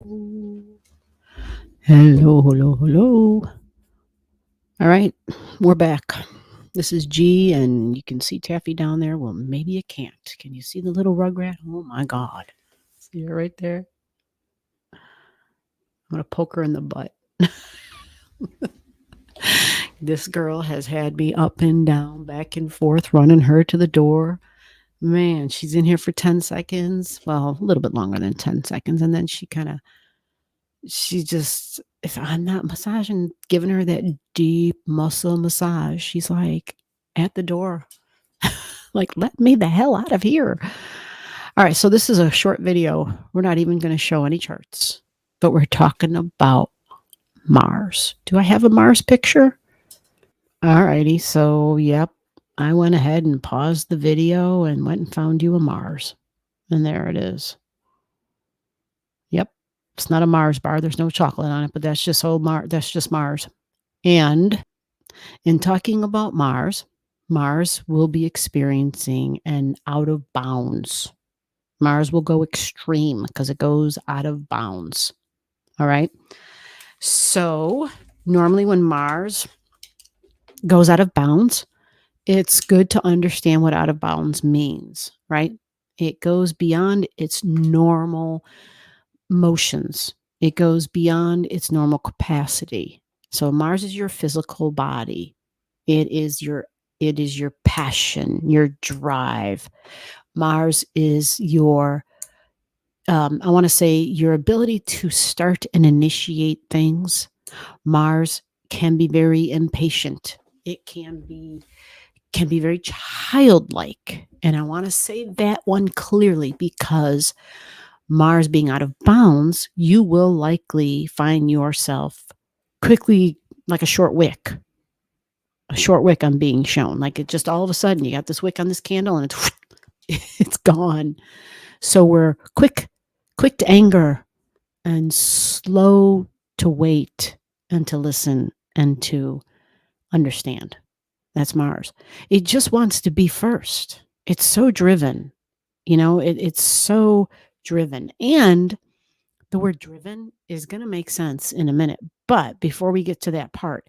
Hello, hello, hello. All right, we're back. This is G, and you can see Taffy down there. Well, maybe you can't. Can you see the little rugrat? Oh my God. See her right there? I'm going to poke her in the butt. This girl has had me up and down, back and forth, running her to the door. Man, she's in here for 10 seconds. Well, a little bit longer than 10 seconds. And then she just, if I'm not massaging, giving her that deep muscle massage, she's like at the door, like, let me the hell out of here. All right, so this is a short video. We're not even going to show any charts, but we're talking about Mars. Do I have a Mars picture? All righty, so yep, I went ahead and paused the video and went and found you a Mars. And there it is. Yep. It's not a Mars bar. There's no chocolate on it, but that's just that's just Mars. And in talking about Mars, Mars will be experiencing an out of bounds. Mars will go extreme because it goes out of bounds. All right. So normally when Mars goes out of bounds, it's good to understand what out of bounds means, right? It goes beyond its normal motions. It goes beyond its normal capacity. So Mars is your physical body. It is your passion, your drive. Mars is your I want to say your ability to start and initiate things. Mars can be very impatient. It can be very childlike. And I want to say that one clearly because Mars being out of bounds, you will likely find yourself quickly like a short wick. A short wick I'm being shown. Like it just all of a sudden you got this wick on this candle and it's gone. So we're quick to anger and slow to wait and to listen and to understand. That's Mars. It just wants to be first. It's so driven. It's so driven. And the word driven is going to make sense in a minute. But before we get to that part,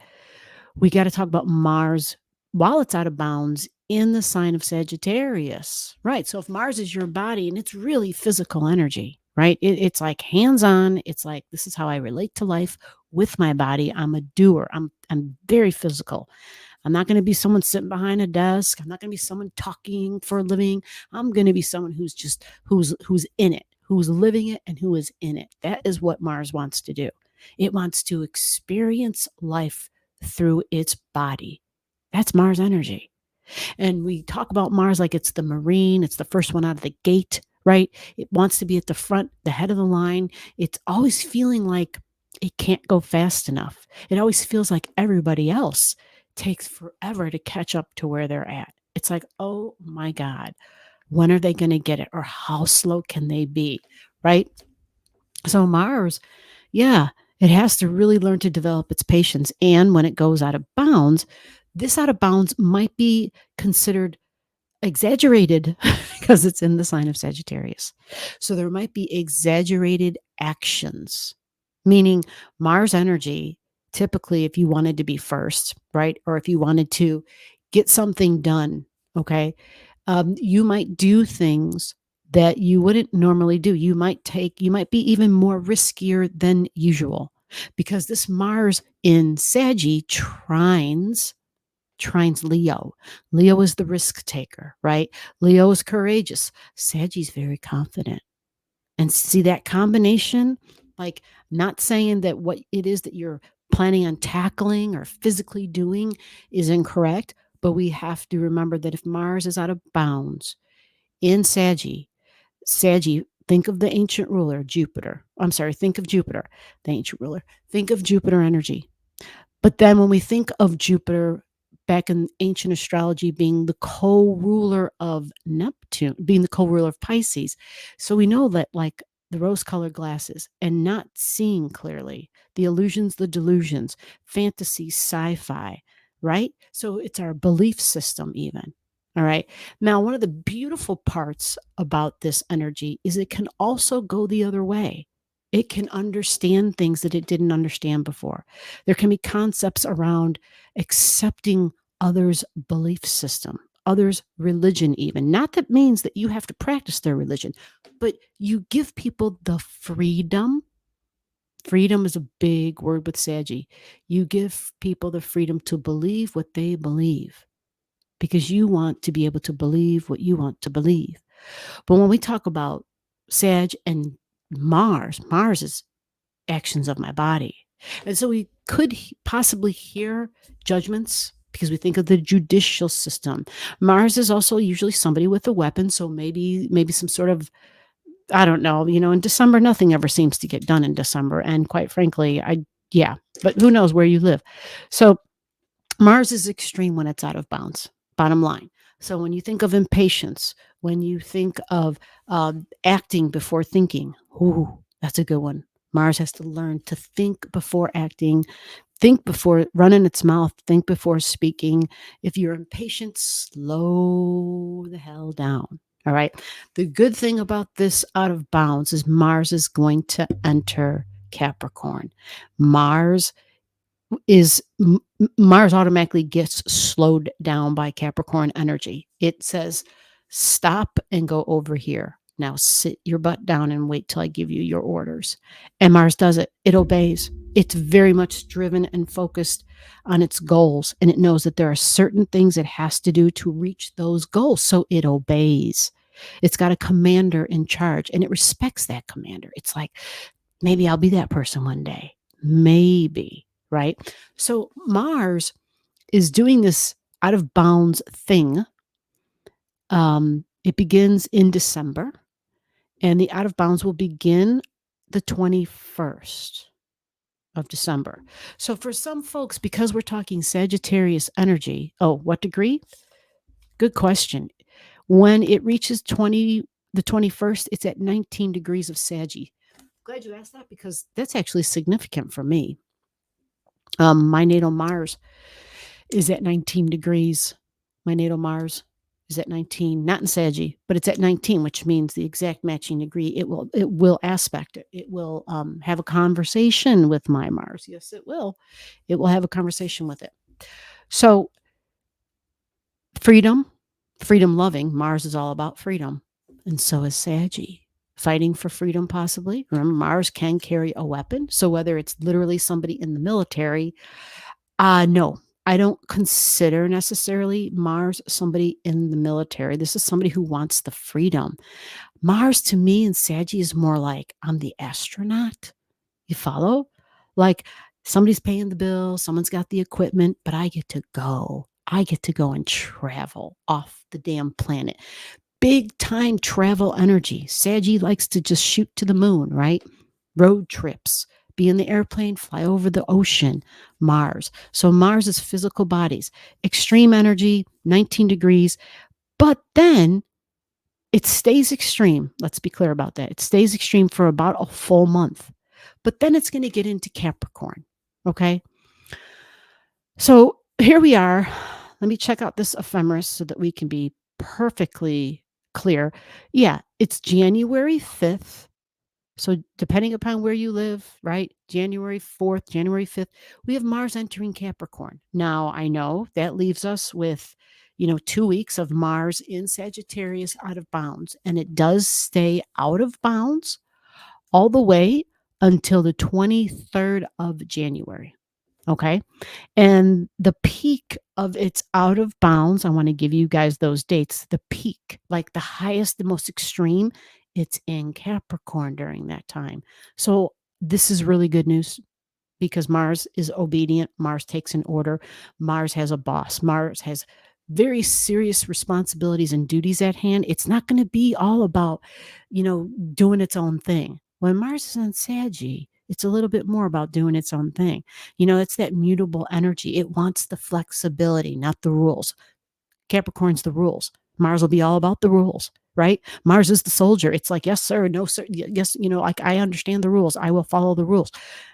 we got to talk about Mars while it's out of bounds in the sign of Sagittarius, right? So if Mars is your body and it's really physical energy, right? It's like hands-on. It's like, this is how I relate to life with my body. I'm a doer. I'm very physical. I'm not going to be someone sitting behind a desk. I'm not going to be someone talking for a living. I'm going to be someone who's in it, who's living it and who is in it. That is what Mars wants to do. It wants to experience life through its body. That's Mars energy. And we talk about Mars like it's the Marine, it's the first one out of the gate, right? It wants to be at the front, the head of the line. It's always feeling like it can't go fast enough. It always feels like everybody else takes forever to catch up to where they're at. It's like, oh my God, when are they going to get it? Or how slow can they be, right? So Mars, yeah, it has to really learn to develop its patience. And when it goes out of bounds, this out of bounds might be considered exaggerated because it's in the sign of Sagittarius. So there might be exaggerated actions, meaning Mars energy, typically, if you wanted to be first, right? Or if you wanted to get something done, okay, you might do things that you wouldn't normally do. You might be even more riskier than usual because this Mars in Saggy trines Leo. Leo is the risk taker, right? Leo is courageous. Saggy's very confident. And see that combination, like not saying that what it is that you're planning on tackling or physically doing is incorrect, but we have to remember that if Mars is out of bounds in Saggy, think of the ancient ruler, Jupiter. I'm sorry, think of Jupiter, the ancient ruler. Think of Jupiter energy. But then when we think of Jupiter back in ancient astrology being the co-ruler of Neptune, being the co-ruler of Pisces. So we know that like the rose-colored glasses and not seeing clearly, the illusions, the delusions, fantasy, sci-fi, right? So it's our belief system even. All right. Now, one of the beautiful parts about this energy is it can also go the other way. It can understand things that it didn't understand before. There can be concepts around accepting others' belief system, others' religion, even. Not that means that you have to practice their religion, but you give people the freedom. Freedom is a big word with Saggy. You give people the freedom to believe what they believe because you want to be able to believe what you want to believe. But when we talk about Sag and Mars is actions of my body. And so we could possibly hear judgments because we think of the judicial system. Mars is also usually somebody with a weapon, so maybe some sort of, I don't know, in December nothing ever seems to get done in December, and quite frankly, yeah, but who knows where you live. So Mars is extreme when it's out of bounds, bottom line. So when you think of impatience, when you think of acting before thinking, ooh, that's a good one. Mars has to learn to think before acting, think before running its mouth, think before speaking. If you're impatient, slow the hell down. All right. The good thing about this out of bounds is Mars is going to enter Capricorn. Mars Mars automatically gets slowed down by Capricorn energy. It says, stop and go over here. Now sit your butt down and wait till I give you your orders. And Mars does it. It obeys. It's very much driven and focused on its goals. And it knows that there are certain things it has to do to reach those goals. So it obeys. It's got a commander in charge and it respects that commander. It's like, maybe I'll be that person one day. Maybe. Right? So Mars is doing this out of bounds thing. It begins in December, and the out of bounds will begin the 21st of December. So for some folks, because we're talking Sagittarius energy, what degree? Good question. When it reaches the 21st, it's at 19 degrees of Saggy. Glad you asked that because that's actually significant for me. My natal Mars is at 19 degrees. My natal Mars is at 19, not in Saggy, but it's at 19, which means the exact matching degree. It will aspect it. It will have a conversation with my Mars. Yes, it will. It will have a conversation with it. So freedom loving. Mars is all about freedom. And so is Saggy. Fighting for freedom, possibly. Remember, Mars can carry a weapon. So whether it's literally somebody in the military, no, I don't consider necessarily Mars somebody in the military. This is somebody who wants the freedom. Mars to me and Saggy is more like I'm the astronaut. You follow? Like somebody's paying the bill, someone's got the equipment, but I get to go. I get to go and travel off the damn planet. Big time travel energy. Saggy likes to just shoot to the moon, right? Road trips, be in the airplane, fly over the ocean. Mars. So Mars is physical bodies, extreme energy, 19 degrees, but then it stays extreme. Let's be clear about that. It stays extreme for about a full month, but then it's going to get into Capricorn. Okay. So here we are. Let me check out this ephemeris so that we can be perfectly clear. Yeah, it's January 5th. So depending upon where you live, right? January 4th, January 5th, we have Mars entering Capricorn. Now, I know that leaves us with, 2 weeks of Mars in Sagittarius out of bounds. And it does stay out of bounds all the way until the 23rd of January. Okay. And the peak of its out of bounds, I want to give you guys those dates. The peak, like the highest, the most extreme, it's in Capricorn during that time. So this is really good news because Mars is obedient. Mars takes an order. Mars has a boss. Mars has very serious responsibilities and duties at hand. It's not going to be all about, doing its own thing. When Mars is in Saggy, it's a little bit more about doing its own thing. It's that mutable energy. It wants the flexibility, not the rules. Capricorn's the rules. Mars will be all about the rules, right? Mars is the soldier. It's like, yes, sir, no, sir. Yes, like I understand the rules. I will follow the rules.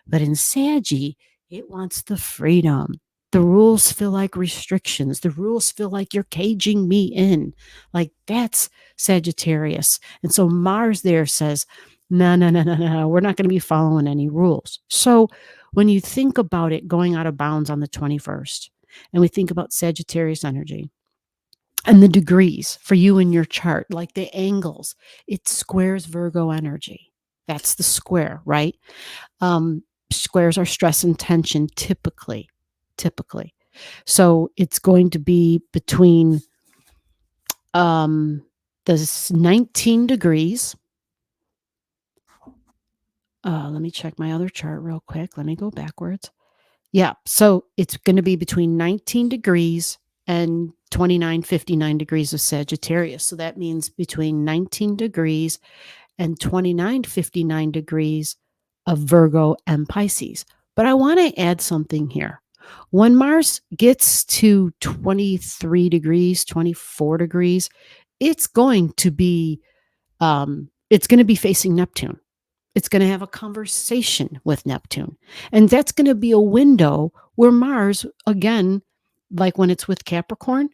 But in Saggy, it wants the freedom. The rules feel like restrictions. The rules feel like you're caging me in. Like that's Sagittarius. And so Mars there says, No, no, no, no, no. We're not going to be following any rules. So when you think about it going out of bounds on the 21st, and we think about Sagittarius energy and the degrees for you in your chart, like the angles, it squares Virgo energy. That's the square, right? Squares are stress and tension typically. So it's going to be between the 19 degrees. Let me check my other chart real quick. Let me go backwards. Yeah. So it's going to be between 19 degrees and 29, 59 degrees of Sagittarius. So that means between 19 degrees and 29, 59 degrees of Virgo and Pisces. But I want to add something here. When Mars gets to 23 degrees, 24 degrees, it's going to be facing Neptune. It's going to have a conversation with Neptune. And that's going to be a window where Mars, again, like when it's with Capricorn,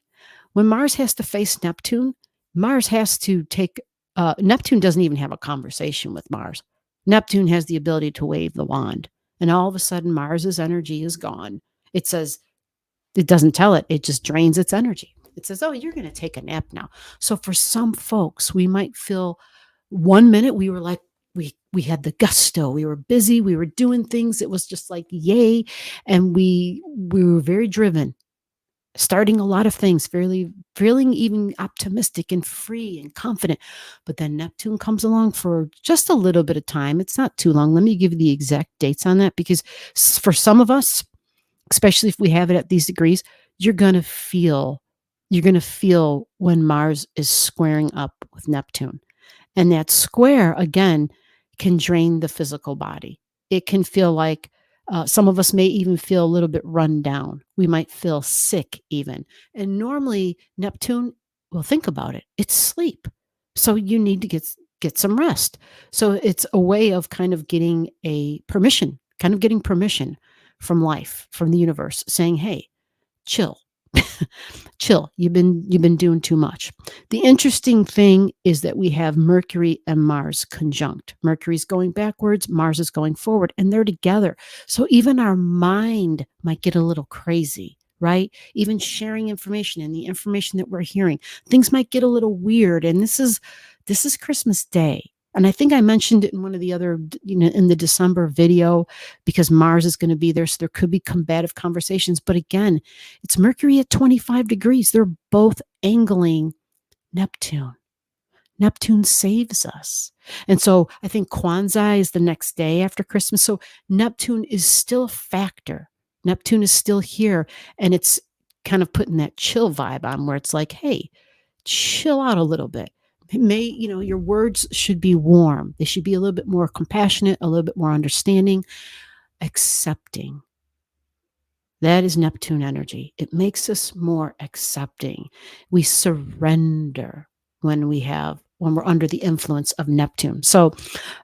when Mars has to face Neptune, Mars has to take, Neptune doesn't even have a conversation with Mars. Neptune has the ability to wave the wand. And all of a sudden, Mars's energy is gone. It says, it doesn't tell it, it just drains its energy. It says, oh, you're going to take a nap now. So for some folks, we might feel 1 minute we were like, we had the gusto, we were busy, we were doing things. It was just like, yay. And we were very driven, starting a lot of things, feeling even optimistic and free and confident. But then Neptune comes along for just a little bit of time. It's not too long. Let me give you the exact dates on that, because for some of us, especially if we have it at these degrees, you're going to feel when Mars is squaring up with Neptune. And that square, again, can drain the physical body. It can feel like some of us may even feel a little bit run down. We might feel sick even. And normally Neptune, well, think about it. It's sleep. So you need to get some rest. So it's a way of kind of getting permission from life, from the universe, saying, hey, chill. Chill. You've been doing too much. The interesting thing is that we have Mercury and Mars conjunct. Mercury's going backwards, Mars is going forward, and they're together. So even our mind might get a little crazy, right? Even sharing information and the information that we're hearing, things might get a little weird. And this is Christmas Day. And I think I mentioned it in one of the other, in the December video, because Mars is going to be there. So there could be combative conversations. But again, it's Mercury at 25 degrees. They're both angling Neptune. Neptune saves us. And so I think Kwanzaa is the next day after Christmas. So Neptune is still a factor. Neptune is still here. And it's kind of putting that chill vibe on, where it's like, hey, chill out a little bit. Your words should be warm. They should be a little bit more compassionate, a little bit more understanding, accepting. That is Neptune energy. It makes us more accepting. We surrender when we're under the influence of Neptune. So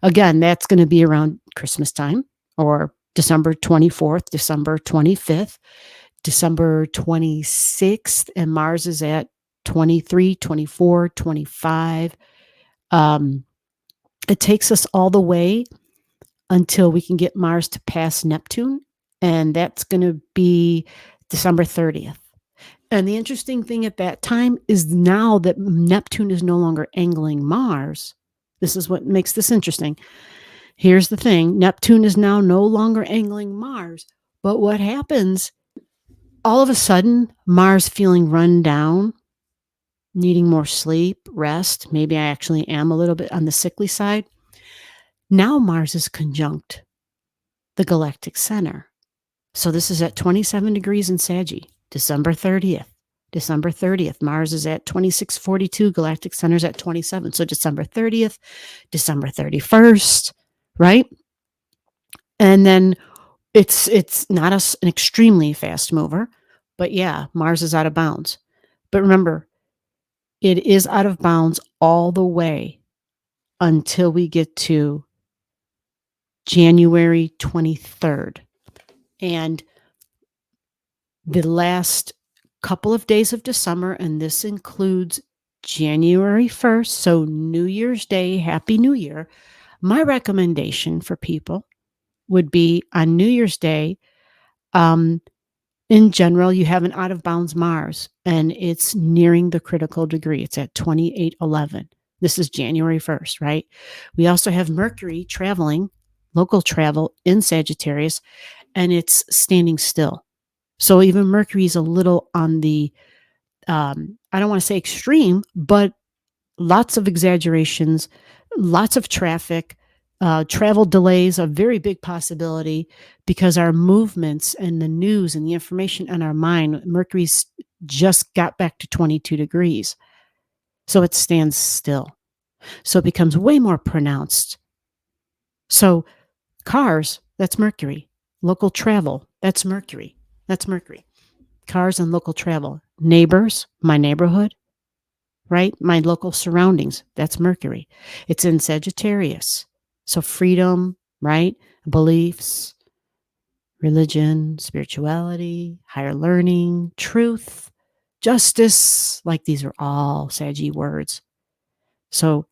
again, that's going to be around Christmas time, or December 24th, December 25th, December 26th, and Mars is at 23, 24, 25. It takes us all the way until we can get Mars to pass Neptune, and that's going to be December 30th. And the interesting thing at that time is, now that Neptune is no longer angling Mars, this is what makes this interesting. Here's the thing. Neptune is now no longer angling Mars, but what happens, all of a sudden, Mars feeling run down, needing more sleep, rest. Maybe I actually am a little bit on the sickly side. Now Mars is conjunct the galactic center. So this is at 27 degrees in Saggy, December 30th. December 30th, Mars is at 2642, galactic center is at 27. So December 30th, December 31st, right? And then it's not an extremely fast mover, but yeah, Mars is out of bounds. But remember, it is out of bounds all the way until we get to January 23rd. And the last couple of days of December, and this includes January 1st, so New Year's Day, Happy New Year, my recommendation for people would be on New Year's Day. In general, you have an out of bounds Mars, and it's nearing the critical degree. It's at 2811. This is January 1st, right? We also have Mercury traveling, local travel in Sagittarius, and it's standing still. So even Mercury is a little on the, I don't want to say extreme, but lots of exaggerations, lots of traffic, travel delays, a very big possibility because our movements and the news and the information in our mind, Mercury's just got back to 22 degrees. So it stands still. So it becomes way more pronounced. So cars, that's Mercury. Local travel, that's Mercury. That's Mercury. Cars and local travel. Neighbors, my neighborhood, right? My local surroundings, that's Mercury. It's in Sagittarius. So freedom, right? Beliefs, religion, spirituality, higher learning, truth, justice, like these are all Saggy words. So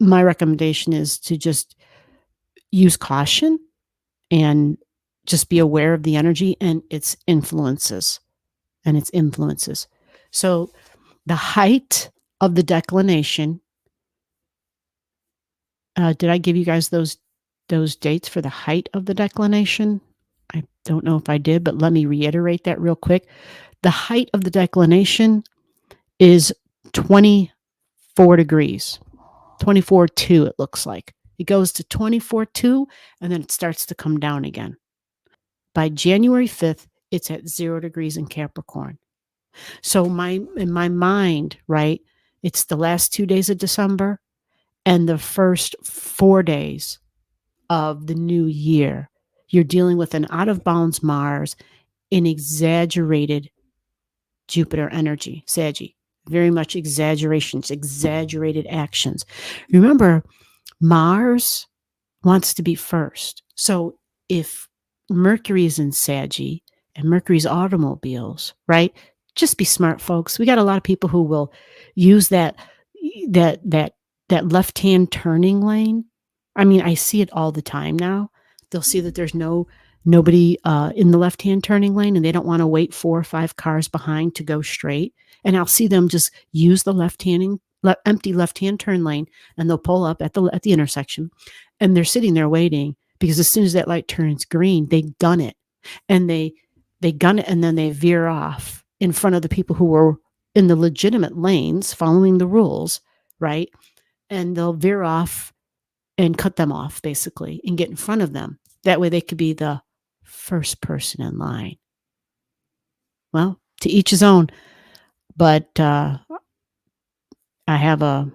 my recommendation is to just use caution and just be aware of the energy and its influences So the height of the declination, did I give you guys those dates for the height of the declination? I don't know if I did, but let me reiterate that real quick. The height of the declination is 24 degrees, 24.2 it looks like. It goes to 24.2 and then it starts to come down again. By January 5th, it's at 0 degrees in Capricorn. So in my mind, right, it's the last 2 days of December and the first 4 days of the new year. You're dealing with an out of bounds Mars in exaggerated Jupiter energy, Saggy. Very much exaggerations, exaggerated actions. Remember, Mars wants to be first. So if Mercury is in Saggy and Mercury's automobiles, right? Just be smart, folks. We got a lot of people who will use that left-hand turning lane. I mean, I see it all the time now. They'll see that there's nobody in the left-hand turning lane, and they don't want to wait 4 or 5 cars behind to go straight. And I'll see them just use the empty left-hand turn lane, and they'll pull up at the intersection, and they're sitting there waiting because as soon as that light turns green, they gun it, and they gun it, and then they veer off in front of the people who were in the legitimate lanes, following the rules, right? And they'll veer off and cut them off, basically, and get in front of them. That way they could be the first person in line. Well, to each his own. But I have a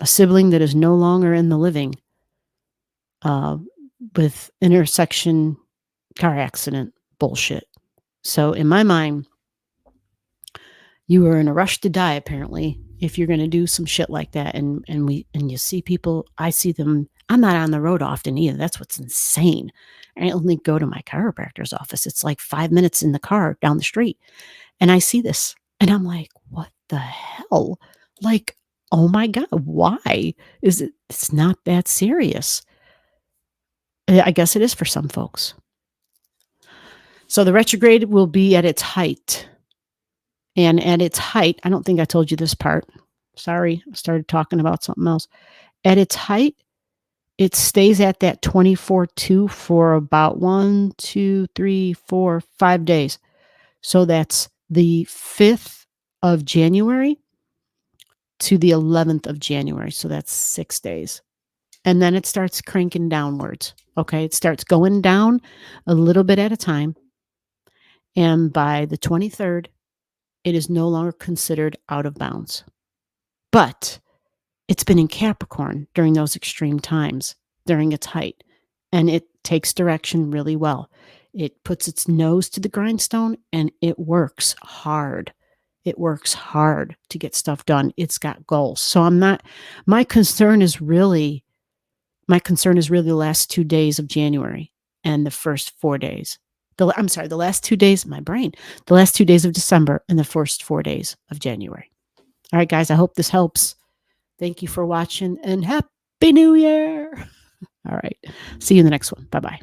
sibling that is no longer in the living with intersection car accident bullshit. So in my mind, you were in a rush to die, apparently, if you're going to do some shit like that. And you see people, I see them. I'm not on the road often either. That's what's insane. I only go to my chiropractor's office. It's like 5 minutes in the car down the street. And I see this and I'm like, what the hell? Like, oh my God, why is it? It's not that serious. I guess it is for some folks. So the retrograde will be at its height. And at its height, I don't think I told you this part. Sorry, I started talking about something else. At its height, it stays at that 24.2 for about 1, 2, 3, 4, 5 days. So that's the 5th of January to the 11th of January. So that's 6 days. And then it starts cranking downwards. Okay, it starts going down a little bit at a time. And by the 23rd, it is no longer considered out of bounds. But it's been in Capricorn during those extreme times, during its height, and it takes direction really well. It puts its nose to the grindstone, and it works hard. It works hard to get stuff done. It's got goals. So my concern is really the last 2 days of January and the first 4 days. The last 2 days, the last 2 days of December and the first 4 days of January. All right, guys, I hope this helps. Thank you for watching, and New Year. All right. See you in the next one. Bye bye.